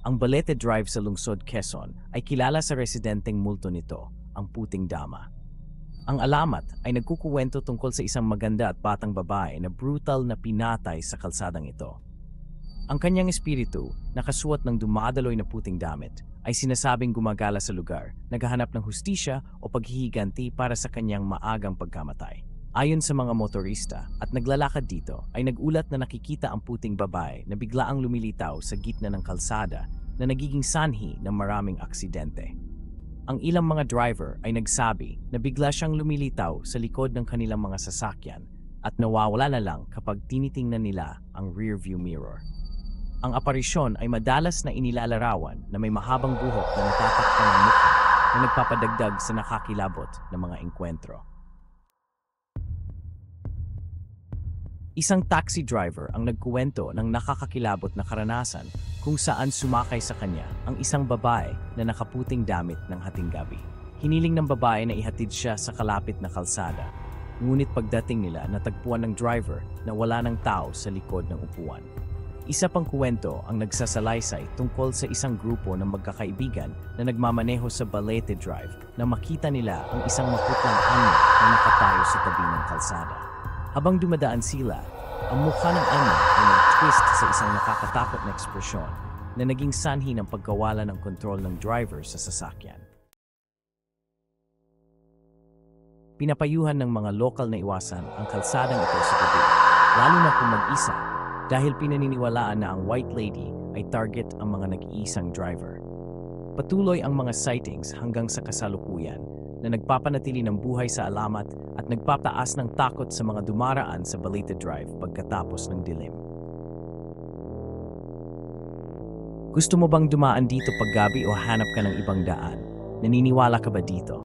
Ang Balete Drive sa lungsod Quezon ay kilala sa residenteng multo nito, ang Puting Dama. Ang alamat ay nagkukuwento tungkol sa isang maganda at batang babae na brutal na pinatay sa kalsadang ito. Ang kanyang espiritu, nakasuot ng dumadaloy na puting damit, ay sinasabing gumagala sa lugar, naghahanap ng hustisya o paghihiganti para sa kanyang maagang pagkamatay. Ayon sa mga motorista at naglalakad dito, ay nagulat na nakikita ang puting babae na biglaang lumilitaw sa gitna ng kalsada na nagiging sanhi ng maraming aksidente. Ang ilang mga driver ay nagsabi na bigla siyang lumilitaw sa likod ng kanilang mga sasakyan at nawawala na lang kapag tinitingnan nila ang rearview mirror. Ang aparisyon ay madalas na inilalarawan na may mahabang buhok na natatakpan ng mukha na nagpapadagdag sa nakakilabot na mga engkwentro. Isang taxi driver ang nagkuwento ng nakakakilabot na karanasan kung saan sumakay sa kanya ang isang babae na nakaputing damit ng hatinggabi. Hiniling ng babae na ihatid siya sa kalapit na kalsada, ngunit pagdating nila natagpuan ng driver na wala ng tao sa likod ng upuan. Isa pang kuwento ang nagsasalaysay tungkol sa isang grupo ng magkakaibigan na nagmamaneho sa Balete Drive na makita nila ang isang maputlang anyo na nakatayo sa tabi ng kalsada. Habang dumadaan sila, ang mukha ng anyo ay nag-twist sa isang nakakatakot na ekspresyon na naging sanhi ng pagkawala ng kontrol ng driver sa sasakyan. Pinapayuhan ng mga lokal na iwasan ang kalsadang ito sa gabi, lalo na kung mag-isa, dahil pinaniniwalaan na ang White Lady ay target ang mga nag-iisang driver. Patuloy ang mga sightings hanggang sa kasalukuyan na nagpapanatili ng buhay sa alamat at nagpapataas ng takot sa mga dumaraan sa Balete Drive pagkatapos ng dilim. Gusto mo bang dumaan dito paggabi o hanap ka ng ibang daan? Naniniwala ka ba dito?